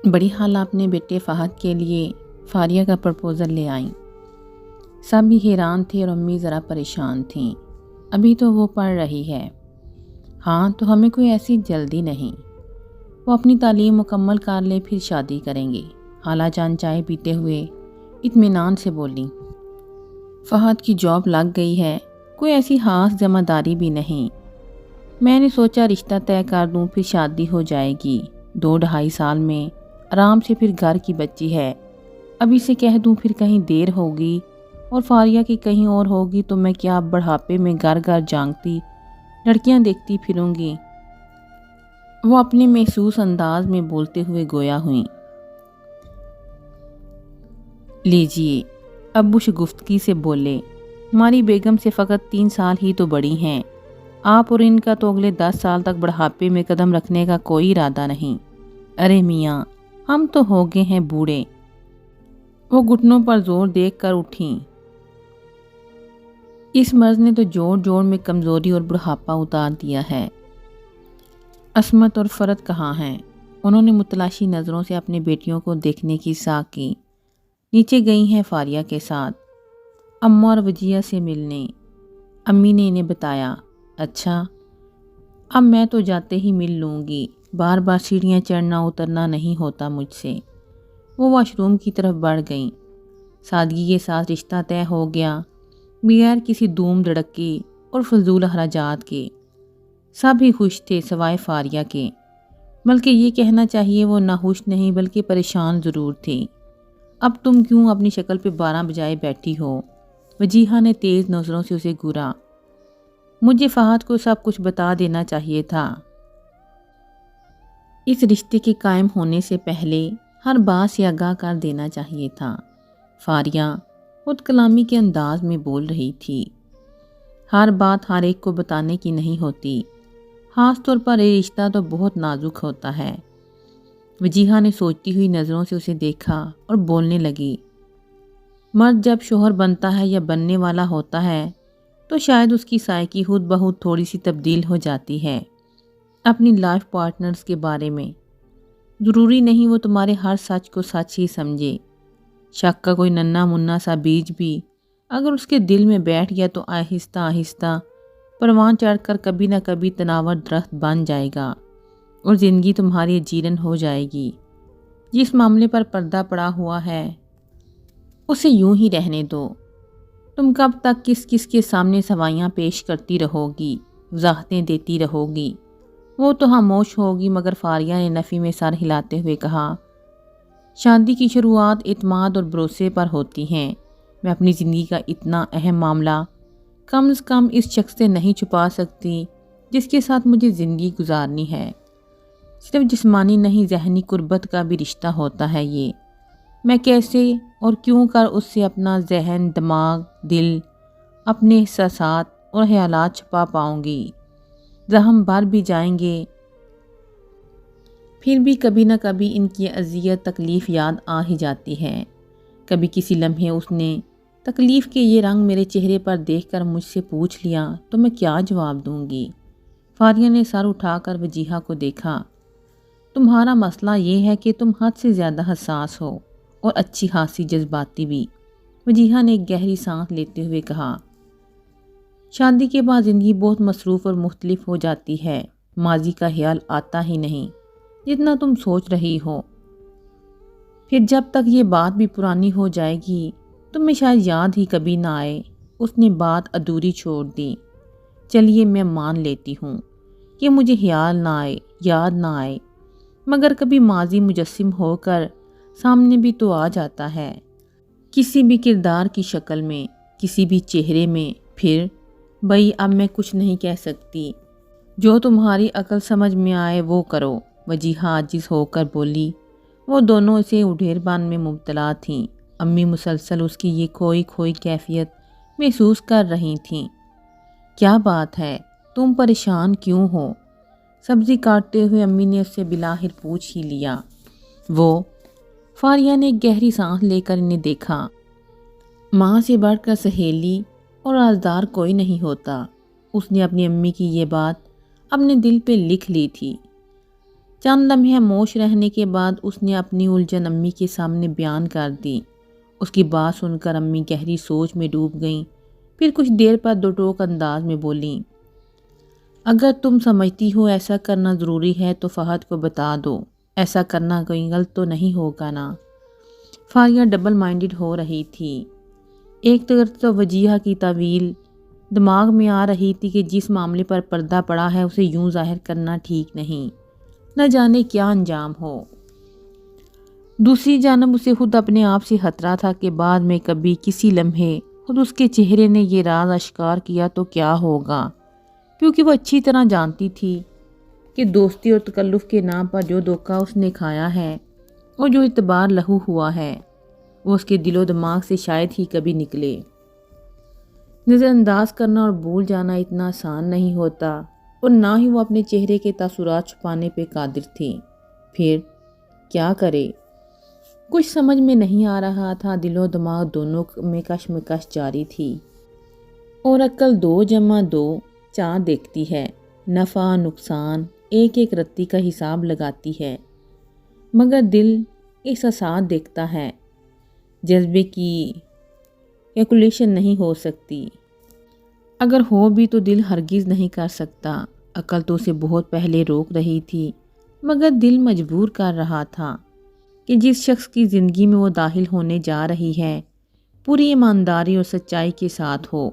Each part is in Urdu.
بڑی خالہ اپنے بیٹے فہد کے لیے فاریہ کا پرپوزل لے آئیں۔ سب بھی حیران تھے اور امی ذرا پریشان تھیں۔ ابھی تو وہ پڑھ رہی ہے۔ ہاں تو ہمیں کوئی ایسی جلدی نہیں، وہ اپنی تعلیم مکمل کر لے پھر شادی کریں گے۔ خالہ جان چائے پیتے ہوئے اطمینان سے بولی۔ فہد کی جاب لگ گئی ہے، کوئی ایسی خاص ذمہ داری بھی نہیں۔ میں نے سوچا رشتہ طے کر دوں پھر شادی ہو جائے گی، 2-2.5 سال میں آرام سے، پھر گھر کی بچی ہے۔ ابھی سے کہہ دوں پھر کہیں دیر ہوگی اور فاریہ کی کہیں اور ہوگی تو میں کیا بڑھاپے میں گھر گھر جانگتی لڑکیاں دیکھتی پھروں گی؟ وہ اپنے محسوس انداز میں بولتے ہوئے گویا ہوئیں۔ لیجیے، ابو شگفتگی سے بولے، ہماری بیگم سے فقط 3 سال ہی تو بڑی ہیں، آپ اور ان کا تو اگلے 10 سال تک بڑھاپے میں قدم رکھنے کا کوئی ارادہ نہیں۔ ارے میاں، ہم تو ہو گئے ہیں بوڑھے۔ وہ گھٹنوں پر زور دیکھ کر اٹھیں۔ اس مرض نے تو جوڑ جوڑ میں کمزوری اور بڑھاپا اتار دیا ہے۔ عصمت اور فرد کہاں ہیں؟ انہوں نے متلاشی نظروں سے اپنے بیٹیوں کو دیکھنے کی ساکھ کی۔ نیچے گئی ہیں فاریہ کے ساتھ اماں اور وجیہہ سے ملنے۔ امی نے انہیں بتایا۔ اچھا، اب میں تو جاتے ہی مل لوں گی، بار بار سیڑھیاں چڑھنا اترنا نہیں ہوتا مجھ سے۔ وہ واش روم کی طرف بڑھ گئیں۔ سادگی کے ساتھ رشتہ طے ہو گیا، بغیر کسی دھوم دھڑکی اور فضول اخراجات کے۔ سب ہی خوش تھے سوائے فاریہ کے، بلکہ یہ کہنا چاہیے وہ نہ خوش نہیں بلکہ پریشان ضرور تھی۔ اب تم کیوں اپنی شکل پہ 12 بجائے بیٹھی ہو؟ وجیہہ نے تیز نظروں سے اسے گھورا۔ مجھے فہد کو سب کچھ بتا دینا چاہیے تھا۔ اس رشتے کے قائم ہونے سے پہلے ہر بات سے آگاہ کر دینا چاہیے تھا۔ فاریہ خود کلامی کے انداز میں بول رہی تھی۔ ہر بات ہر ایک کو بتانے کی نہیں ہوتی، خاص طور پر یہ رشتہ تو بہت نازک ہوتا ہے۔ وجیہہ نے سوچتی ہوئی نظروں سے اسے دیکھا اور بولنے لگی۔ مرد جب شوہر بنتا ہے یا بننے والا ہوتا ہے تو شاید اس کی سائیکی خود بخود تھوڑی سی تبدیل ہو جاتی ہے اپنی لائف پارٹنرز کے بارے میں۔ ضروری نہیں وہ تمہارے ہر سچ کو سچ ہی سمجھے۔ شک کا کوئی ننھا منھا سا بیج بھی اگر اس کے دل میں بیٹھ گیا تو آہستہ آہستہ پروان چڑھ کر کبھی نہ کبھی تناور درخت بن جائے گا اور زندگی تمہاری جیرن ہو جائے گی۔ جس معاملے پر پردہ پڑا ہوا ہے اسے یوں ہی رہنے دو۔ تم کب تک کس کس کے سامنے سوائیاں پیش کرتی رہو گی، وضاحتیں دیتی رہو گی؟ وہ تو خاموش ہوگی، مگر فاریہ نے نفی میں سر ہلاتے ہوئے کہا، شادی کی شروعات اعتماد اور بھروسے پر ہوتی ہیں۔ میں اپنی زندگی کا اتنا اہم معاملہ کم از کم اس شخص سے نہیں چھپا سکتی جس کے ساتھ مجھے زندگی گزارنی ہے۔ صرف جسمانی نہیں، ذہنی قربت کا بھی رشتہ ہوتا ہے یہ۔ میں کیسے اور کیوں کر اس سے اپنا ذہن، دماغ، دل، اپنے احساسات اور خیالات چھپا پاؤں گی؟ زخم بھر بھی جائیں گے، پھر بھی کبھی نہ کبھی ان کی اذیت تکلیف یاد آ ہی جاتی ہے۔ کبھی کسی لمحے اس نے تکلیف کے یہ رنگ میرے چہرے پر دیکھ کر مجھ سے پوچھ لیا تو میں کیا جواب دوں گی؟ فاریہ نے سر اٹھا کر وجیہہ کو دیکھا۔ تمہارا مسئلہ یہ ہے کہ تم حد سے زیادہ حساس ہو اور اچھی خاصی جذباتی بھی۔ وجیہہ نے ایک گہری سانس لیتے ہوئے کہا، شادی کے بعد زندگی بہت مصروف اور مختلف ہو جاتی ہے، ماضی کا خیال آتا ہی نہیں جتنا تم سوچ رہی ہو۔ پھر جب تک یہ بات بھی پرانی ہو جائے گی تمہیں شاید یاد ہی کبھی نہ آئے۔ اس نے بات ادھوری چھوڑ دی۔ چلیے میں مان لیتی ہوں کہ مجھے خیال نہ آئے، یاد نہ آئے، مگر کبھی ماضی مجسم ہو کر سامنے بھی تو آ جاتا ہے، کسی بھی کردار کی شکل میں، کسی بھی چہرے میں۔ پھر بھئی اب میں کچھ نہیں کہہ سکتی، جو تمہاری عقل سمجھ میں آئے وہ کرو، وجیہہ عاجز ہو کر بولی۔ وہ دونوں اسے اڈھیرپن میں مبتلا تھیں۔ امی مسلسل اس کی یہ کھوئی کھوئی کیفیت محسوس کر رہی تھیں۔ کیا بات ہے، تم پریشان کیوں ہو؟ سبزی کاٹتے ہوئے امی نے اس سے بلاخر پوچھ ہی لیا۔ وہ فاریہ نے ایک گہری سانس لے کر انہیں دیکھا۔ ماں سے بڑھ کر سہیلی اور رازدار کوئی نہیں ہوتا۔ اس نے اپنی امی کی یہ بات اپنے دل پہ لکھ لی تھی۔ چند لمحے خاموش رہنے کے بعد اس نے اپنی الجھن امی کے سامنے بیان کر دی۔ اس کی بات سن کر امی گہری سوچ میں ڈوب گئیں، پھر کچھ دیر بعد دو ٹوک انداز میں بولیں، اگر تم سمجھتی ہو ایسا کرنا ضروری ہے تو فہد کو بتا دو، ایسا کرنا کوئی غلط تو نہیں ہوگا نا؟ فاریہ ڈبل مائنڈڈ ہو رہی تھی۔ ایک طرف تو وجیہہ کی تعویل دماغ میں آ رہی تھی کہ جس معاملے پر پردہ پڑا ہے اسے یوں ظاہر کرنا ٹھیک نہیں، نہ جانے کیا انجام ہو۔ دوسری جانب اسے خود اپنے آپ سے خطرہ تھا کہ بعد میں کبھی کسی لمحے خود اس کے چہرے نے یہ راز اشکار کیا تو کیا ہوگا، کیونکہ وہ اچھی طرح جانتی تھی کہ دوستی اور تکلف کے نام پر جو دھوکہ اس نے کھایا ہے اور جو اعتبار لہو ہوا ہے وہ اس کے دل و دماغ سے شاید ہی کبھی نکلے۔ نظر انداز کرنا اور بھول جانا اتنا آسان نہیں ہوتا، اور نہ ہی وہ اپنے چہرے کے تاثرات چھپانے پہ قادر تھی۔ پھر کیا کرے؟ کچھ سمجھ میں نہیں آ رہا تھا، دل و دماغ دونوں میں کشمکش جاری تھی، اور عقل 2+2 4 دیکھتی ہے، نفع نقصان ایک ایک رتی کا حساب لگاتی ہے، مگر دل احساسات دیکھتا ہے، جذبے کی کیلکولیشن نہیں ہو سکتی، اگر ہو بھی تو دل ہرگز نہیں کر سکتا۔ عقل تو اسے بہت پہلے روک رہی تھی، مگر دل مجبور کر رہا تھا کہ جس شخص کی زندگی میں وہ داخل ہونے جا رہی ہے پوری ایمانداری اور سچائی کے ساتھ ہو،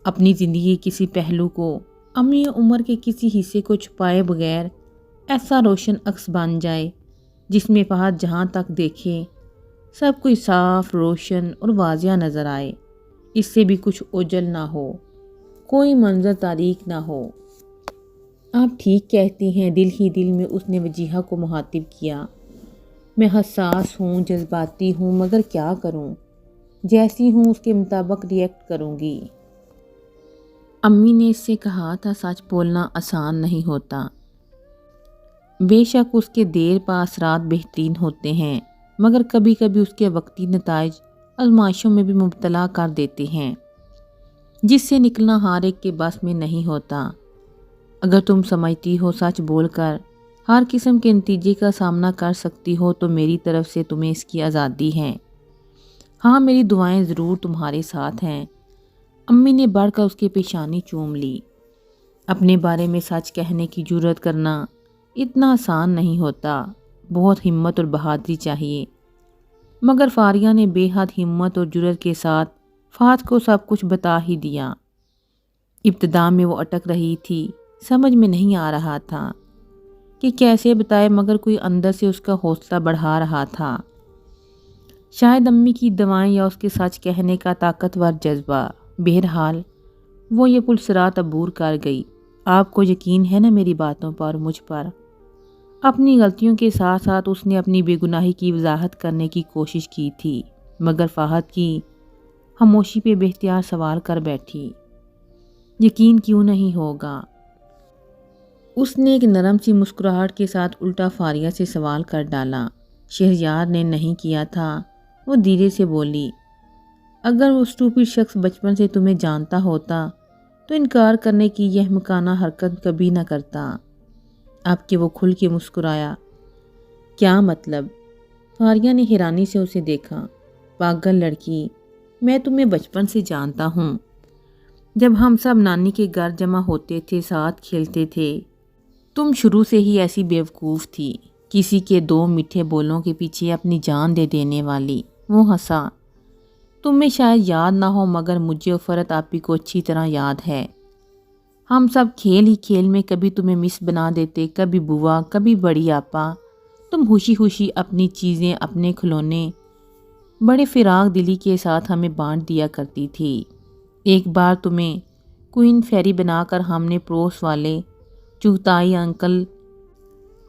اپنی زندگی کے کسی پہلو کو، امی عمر کے کسی حصے کو چھپائے بغیر ایسا روشن عکس بن جائے جس میں فہد جہاں تک دیکھے سب کچھ صاف روشن اور واضح نظر آئے، اس سے بھی کچھ اوجل نہ ہو، کوئی منظر تاریک نہ ہو۔ آپ ٹھیک کہتی ہیں، دل ہی دل میں اس نے وجیہہ کو مخاطب کیا، میں حساس ہوں، جذباتی ہوں، مگر کیا کروں، جیسی ہوں اس کے مطابق ری ایکٹ کروں گی۔ امی نے اس سے کہا تھا سچ بولنا آسان نہیں ہوتا، بے شک اس کے دیر پا اثرات بہترین ہوتے ہیں، مگر کبھی کبھی اس کے وقتی نتائج آزمائشوں میں بھی مبتلا کر دیتے ہیں جس سے نکلنا ہر ایک کے بس میں نہیں ہوتا۔ اگر تم سمجھتی ہو سچ بول کر ہر قسم کے نتیجے کا سامنا کر سکتی ہو تو میری طرف سے تمہیں اس کی آزادی ہے، ہاں میری دعائیں ضرور تمہارے ساتھ ہیں۔ امی نے بڑھ کر اس کی پیشانی چوم لی۔ اپنے بارے میں سچ کہنے کی جرات کرنا اتنا آسان نہیں ہوتا، بہت ہمت اور بہادری چاہیے، مگر فاریہ نے بے حد ہمت اور جرات کے ساتھ فہد کو سب کچھ بتا ہی دیا۔ ابتدا میں وہ اٹک رہی تھی، سمجھ میں نہیں آ رہا تھا کہ کیسے بتائے، مگر کوئی اندر سے اس کا حوصلہ بڑھا رہا تھا، شاید امی کی دعائیں یا اس کے سچ کہنے کا طاقتور جذبہ۔ بہرحال وہ یہ پلسرات عبور کر گئی۔ آپ کو یقین ہے نا میری باتوں پر، مجھ پر؟ اپنی غلطیوں کے ساتھ ساتھ اس نے اپنی بے گناہی کی وضاحت کرنے کی کوشش کی تھی، مگر فہد کی خاموشی پہ بے اختیار سوال کر بیٹھی، یقین کیوں نہیں ہوگا؟ اس نے ایک نرم سی مسکراہٹ کے ساتھ الٹا فاریہ سے سوال کر ڈالا۔ شہریار نے نہیں کیا تھا، وہ دھیرے سے بولی، اگر وہ اسٹوپڈ شخص بچپن سے تمہیں جانتا ہوتا تو انکار کرنے کی یہ احمقانہ حرکت کبھی نہ کرتا۔ اب کہ وہ کھل کے مسکرایا، کیا مطلب؟ فاریہ نے حیرانی سے اسے دیکھا۔ پاگل لڑکی، میں تمہیں بچپن سے جانتا ہوں، جب ہم سب نانی کے گھر جمع ہوتے تھے، ساتھ کھیلتے تھے، تم شروع سے ہی ایسی بیوقوف تھی، کسی کے 2 میٹھے بولوں کے پیچھے اپنی جان دے دینے والی۔ وہ ہنسا، تمہیں شاید یاد نہ ہو مگر مجھے اور فرحت آپی کو اچھی طرح یاد ہے، ہم سب کھیل ہی کھیل میں کبھی تمہیں مس بنا دیتے، کبھی بوا، کبھی بڑی آپا، تم خوشی خوشی اپنی چیزیں، اپنے کھلونے بڑے فراغ دلی کے ساتھ ہمیں بانٹ دیا کرتی تھی۔ ایک بار تمہیں کوئن فیری بنا کر ہم نے پڑوس والے چغتائی انکل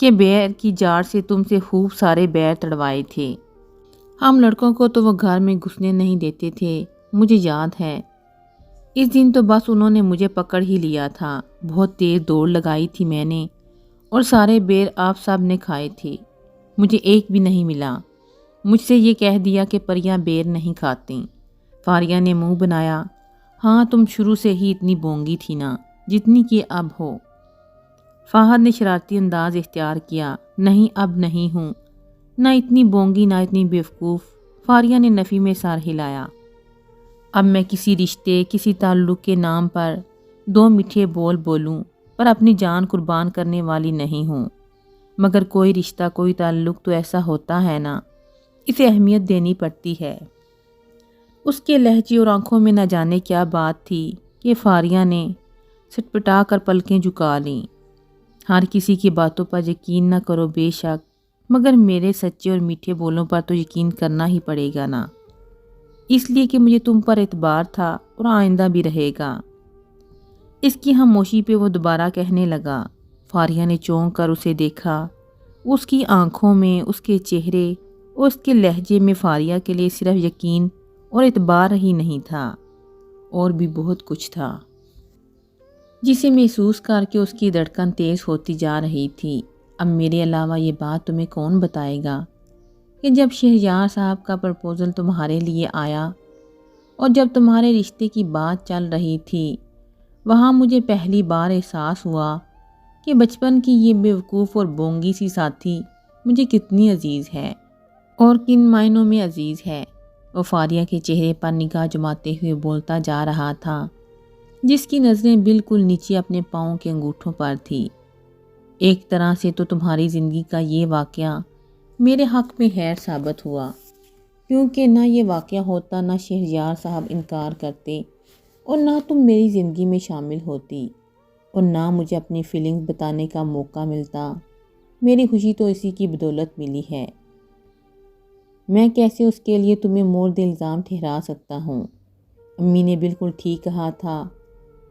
کے بیر کی جاڑ سے تم سے خوب سارے بیر تڑوائے تھے، ہم لڑکوں کو تو وہ گھر میں گھسنے نہیں دیتے تھے، مجھے یاد ہے۔ اس دن تو بس انہوں نے مجھے پکڑ ہی لیا تھا، بہت تیز دوڑ لگائی تھی میں نے، اور سارے بیر آپ سب نے کھائے تھے، مجھے ایک بھی نہیں ملا۔ مجھ سے یہ کہہ دیا کہ پریاں بیر نہیں کھاتیں۔ فاریہ نے منہ بنایا، ہاں تم شروع سے ہی اتنی بونگی تھی نا، جتنی کہ اب ہو۔ فہد نے شرارتی انداز اختیار کیا۔ نہیں، اب نہیں ہوں، نہ اتنی بونگی نہ اتنی بیوقوف۔ فاریہ نے نفی میں سر ہلایا۔ اب میں کسی رشتے، کسی تعلق کے نام پر دو میٹھے بول بولوں پر اپنی جان قربان کرنے والی نہیں ہوں، مگر کوئی رشتہ، کوئی تعلق تو ایسا ہوتا ہے نا، اسے اہمیت دینی پڑتی ہے۔ اس کے لہجے اور آنکھوں میں نہ جانے کیا بات تھی کہ فاریہ نے سٹپٹا کر پلکیں جھکا لیں۔ ہر کسی کی باتوں پر یقین نہ کرو بے شک، مگر میرے سچے اور میٹھے بولوں پر تو یقین کرنا ہی پڑے گا نا، اس لیے کہ مجھے تم پر اعتبار تھا اور آئندہ بھی رہے گا۔ اس کی خاموشی پہ وہ دوبارہ کہنے لگا۔ فاریہ نے چونک کر اسے دیکھا۔ اس کی آنکھوں میں، اس کے چہرے اور اس کے لہجے میں فاریہ کے لیے صرف یقین اور اعتبار ہی نہیں تھا، اور بھی بہت کچھ تھا، جسے محسوس کر کے اس کی دھڑکن تیز ہوتی جا رہی تھی۔ اب میرے علاوہ یہ بات تمہیں کون بتائے گا کہ جب شہریار صاحب کا پرپوزل تمہارے لیے آیا اور جب تمہارے رشتے کی بات چل رہی تھی، وہاں مجھے پہلی بار احساس ہوا کہ بچپن کی یہ بیوقوف اور بونگی سی ساتھی مجھے کتنی عزیز ہے اور کن معنوں میں عزیز ہے۔ وہ فاریہ کے چہرے پر نگاہ جماتے ہوئے بولتا جا رہا تھا، جس کی نظریں بالکل نیچے اپنے پاؤں کے انگوٹھوں پر تھی۔ ایک طرح سے تو تمہاری زندگی کا یہ واقعہ میرے حق میں خیر ثابت ہوا، کیونکہ نہ یہ واقعہ ہوتا، نہ شہریار صاحب انکار کرتے، اور نہ تم میری زندگی میں شامل ہوتی، اور نہ مجھے اپنی فیلنگز بتانے کا موقع ملتا۔ میری خوشی تو اسی کی بدولت ملی ہے۔ میں کیسے اس کے لیے تمہیں مورد الزام ٹھہرا سکتا ہوں؟ امی نے بالکل ٹھیک کہا تھا،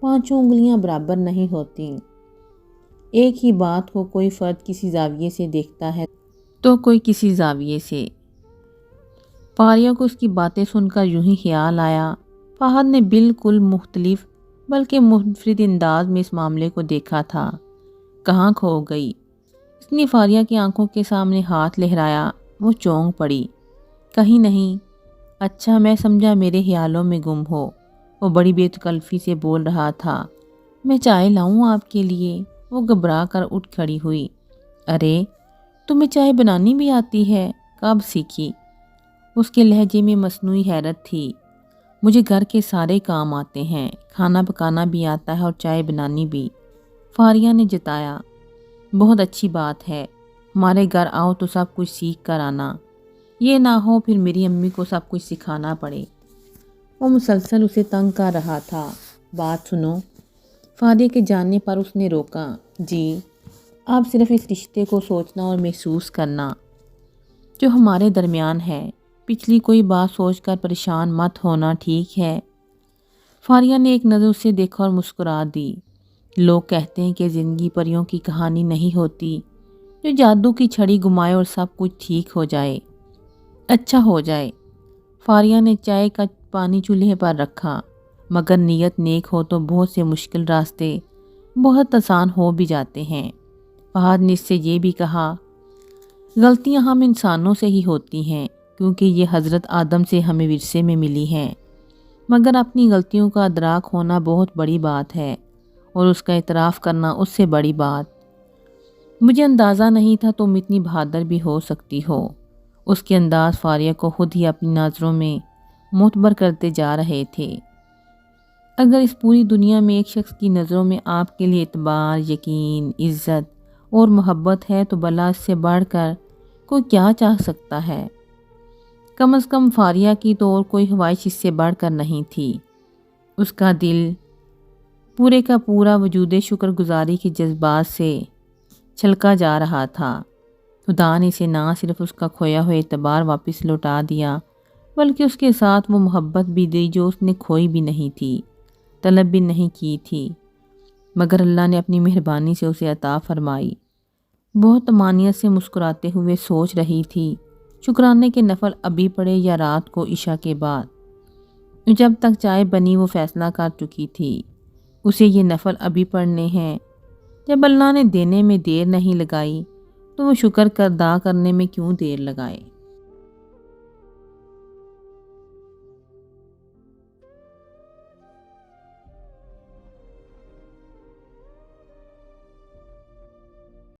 پانچوں انگلیاں برابر نہیں ہوتیں۔ ایک ہی بات کو کوئی فرد کسی زاویے سے دیکھتا ہے تو کوئی کسی زاویے سے۔ فاریہ کو اس کی باتیں سن کر یوں ہی خیال آیا، فہد نے بالکل مختلف بلکہ منفرد انداز میں اس معاملے کو دیکھا تھا۔ کہاں کھو گئی؟ اس نے فاریہ کی آنکھوں کے سامنے ہاتھ لہرایا۔ وہ چونک پڑی۔ کہیں نہیں۔ اچھا، میں سمجھا میرے خیالوں میں گم ہو۔ وہ بڑی بے تکلفی سے بول رہا تھا۔ میں چائے لاؤں آپ کے لیے؟ وہ گھبرا کر اٹھ کھڑی ہوئی۔ ارے، تمہیں چائے بنانی بھی آتی ہے؟ کب سیکھی؟ اس کے لہجے میں مصنوعی حیرت تھی۔ مجھے گھر کے سارے کام آتے ہیں، کھانا پکانا بھی آتا ہے اور چائے بنانی بھی، فاریہ نے جتایا۔ بہت اچھی بات ہے، ہمارے گھر آؤ تو سب کچھ سیکھ کر آنا، یہ نہ ہو پھر میری امی کو سب کچھ سکھانا پڑے۔ وہ مسلسل اسے تنگ کر رہا تھا۔ بات سنو، فاریہ کے جاننے پر اس نے روکا۔ جی، آپ صرف اس رشتے کو سوچنا اور محسوس کرنا جو ہمارے درمیان ہے، پچھلی کوئی بات سوچ کر پریشان مت ہونا، ٹھیک ہے؟ فاریہ نے ایک نظر اسے دیکھا اور مسکرا دی۔ لوگ کہتے ہیں کہ زندگی پریوں کی کہانی نہیں ہوتی جو جادو کی چھڑی گھمائے اور سب کچھ ٹھیک ہو جائے، اچھا ہو جائے۔ فاریہ نے چائے کا پانی چولہے پر رکھا۔ مگر نیت نیک ہو تو بہت سے مشکل راستے بہت آسان ہو بھی جاتے ہیں۔ فہد نے اس سے یہ بھی کہا، غلطیاں ہم انسانوں سے ہی ہوتی ہیں، کیونکہ یہ حضرت آدم سے ہمیں ورثے میں ملی ہیں، مگر اپنی غلطیوں کا ادراک ہونا بہت بڑی بات ہے، اور اس کا اعتراف کرنا اس سے بڑی بات۔ مجھے اندازہ نہیں تھا تم اتنی بہادر بھی ہو سکتی ہو۔ اس کے انداز فاریہ کو خود ہی اپنی نظروں میں معتبر کرتے جا رہے تھے۔ اگر اس پوری دنیا میں ایک شخص کی نظروں میں آپ کے لیے اعتبار، یقین، عزت اور محبت ہے تو بھلا اس سے بڑھ کر کوئی کیا چاہ سکتا ہے؟ کم از کم فاریہ کی تو اور کوئی خواہش اس سے بڑھ کر نہیں تھی۔ اس کا دل پورے کا پورا وجود شکر گزاری کے جذبات سے چھلکا جا رہا تھا۔ خدا نے اسے نہ صرف اس کا کھویا ہوا اعتبار واپس لوٹا دیا، بلکہ اس کے ساتھ وہ محبت بھی دی جو اس نے کھوئی بھی نہیں تھی، طلب بھی نہیں کی تھی، مگر اللہ نے اپنی مہربانی سے اسے عطا فرمائی۔ بہت طمانینت سے مسکراتے ہوئے سوچ رہی تھی، شکرانے کے نفل ابھی پڑے یا رات کو عشاء کے بعد؟ جب تک چائے بنی وہ فیصلہ کر چکی تھی، اسے یہ نفل ابھی پڑھنے ہیں۔ جب اللہ نے دینے میں دیر نہیں لگائی تو وہ شکر ادا کرنے میں کیوں دیر لگائے؟